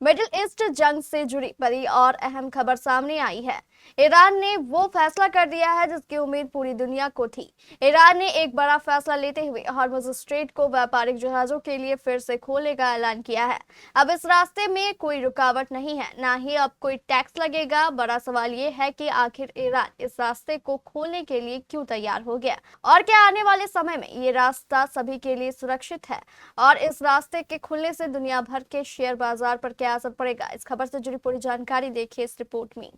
Middle east जंग से जुड़ी बड़ी और अहम खबर सामने आई है। ईरान ने वो फैसला कर दिया है जिसकी उम्मीद पूरी दुनिया को थी। ईरान ने एक बड़ा फैसला लेते हुए हॉर्मुज़ स्ट्रेट को व्यापारिक जहाजों के लिए फिर से खोलने का ऐलान किया है। अब इस रास्ते में कोई रुकावट नहीं है, ना ही अब कोई टैक्स लगेगा। बड़ा सवाल ये है कि आखिर ईरान इस रास्ते को खोलने के लिए क्यों तैयार हो गया और क्या आने वाले समय में ये रास्ता सभी के लिए सुरक्षित है और इस रास्ते के खुलने से दुनिया भर के शेयर बाजार पर क्या असर पड़ेगा। इस खबर से जुड़ी पूरी जानकारी देखिए इस रिपोर्ट में।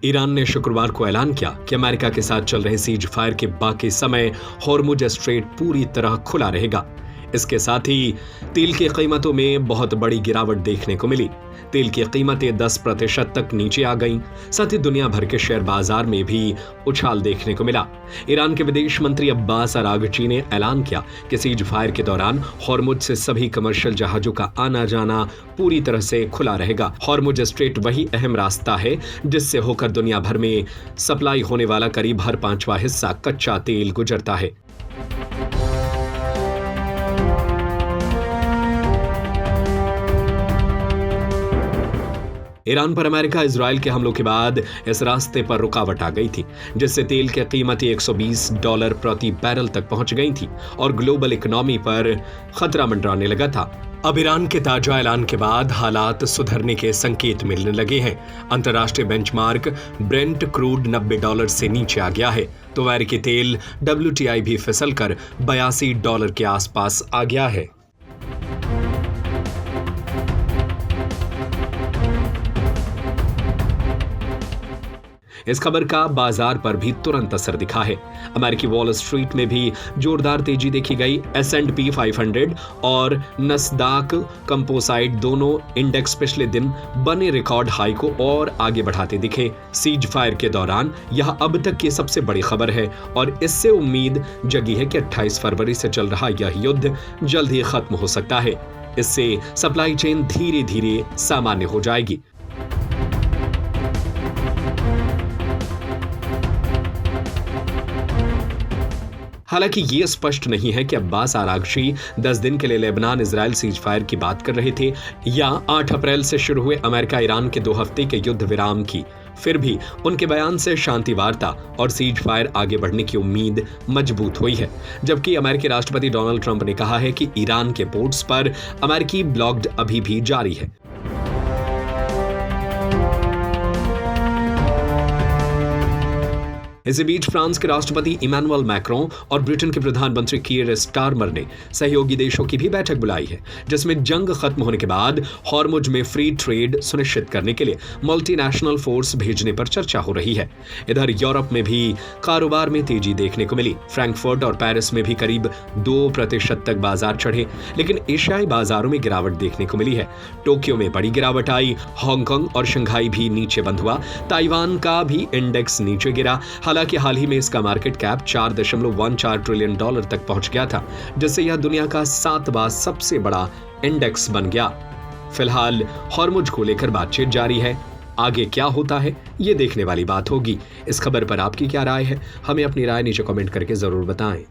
ईरान ने शुक्रवार को ऐलान किया कि अमेरिका के साथ चल रहे सीज फायर के बाकी समय हॉर्मुज़ स्ट्रेट पूरी तरह खुला रहेगा। इसके साथ ही तेल की कीमतों में बहुत बड़ी गिरावट देखने को मिली। तेल की कीमतें 10% तक नीचे आ गईं। साथ ही दुनिया भर के शेयर बाजार में भी उछाल देखने को मिला। ईरान के विदेश मंत्री अब्बास अरागची ने ऐलान किया कि सीज फायर के दौरान हॉर्मुज़ से सभी कमर्शियल जहाजों का आना जाना पूरी तरह से खुला रहेगा। हॉर्मुज़ स्ट्रेट वही अहम रास्ता है जिससे होकर दुनिया भर में सप्लाई होने वाला करीब हर 5वां हिस्सा कच्चा तेल गुजरता है। ईरान पर अमेरिका इजराइल के हमलों के बाद इस रास्ते पर रुकावट आ गई थी, जिससे तेल की कीमतें $120 प्रति बैरल तक पहुंच गई थी और ग्लोबल इकोनॉमी पर खतरा मंडराने लगा था। अब ईरान के ताजा ऐलान के बाद हालात सुधरने के संकेत मिलने लगे हैं। अंतर्राष्ट्रीय बेंचमार्क ब्रेंट क्रूड $90 से नीचे आ गया है तो अमेरिकी तेल WTI भी फिसलकर $82 के आसपास आ गया है। इस खबर का बाजार पर भी तुरंत असर दिखा है। अमेरिकी वॉल स्ट्रीट में भी जोरदार तेजी देखी गई। S&P 500 और नस्दाक कंपोसाइट दोनों इंडेक्स पिछले दिन बने रिकॉर्ड हाई को और आगे बढ़ाते दिखे। सीज फायर के दौरान यह अब तक की सबसे बड़ी खबर है और इससे उम्मीद जगी है कि 28 फरवरी से चल रहा यह युद्ध जल्द ही खत्म हो सकता है। इससे सप्लाई चेन धीरे धीरे सामान्य हो जाएगी। हालांकि ये स्पष्ट नहीं है कि अब्बास अरागची 10 दिन के लिए लेबनान इजराइल सीज फायर की बात कर रहे थे या 8 अप्रैल से शुरू हुए अमेरिका ईरान के 2 हफ्ते के युद्ध विराम की। फिर भी उनके बयान से शांति वार्ता और सीज फायर आगे बढ़ने की उम्मीद मजबूत हुई है। जबकि अमेरिकी राष्ट्रपति डोनाल्ड ट्रंप ने कहा है कि ईरान के पोर्ट्स पर अमेरिकी ब्लॉकड अभी भी जारी है। इसी बीच फ्रांस के राष्ट्रपति इमैनुअल मैक्रों और ब्रिटेन के प्रधानमंत्री कीयर स्टारमर ने सहयोगी देशों की भी बैठक बुलाई है, जिसमें जंग खत्म होने के बाद हॉर्मुज़ में फ्री ट्रेड सुनिश्चित करने के लिए मल्टीनेशनल फोर्स भेजने पर चर्चा हो रही है। इधर यूरोप में भी कारोबार में तेजी देखने को मिली। फ्रैंकफर्ट और पेरिस में भी करीब 2% तक बाजार चढ़े, लेकिन एशियाई बाजारों में गिरावट देखने को मिली है। टोक्यो में बड़ी गिरावट आई। हांगकांग और शंघाई भी नीचे बंद हुआ। ताइवान का भी इंडेक्स नीचे गिरा। हालांकि हाल ही में इसका मार्केट कैप $4.14 ट्रिलियन तक पहुंच गया था, जिससे यह दुनिया का 7वां सबसे बड़ा इंडेक्स बन गया। फिलहाल हॉर्मुज़ को लेकर बातचीत जारी है। आगे क्या होता है ये देखने वाली बात होगी। इस खबर पर आपकी क्या राय है? हमें अपनी राय नीचे कमेंट करके जरूर बताएं।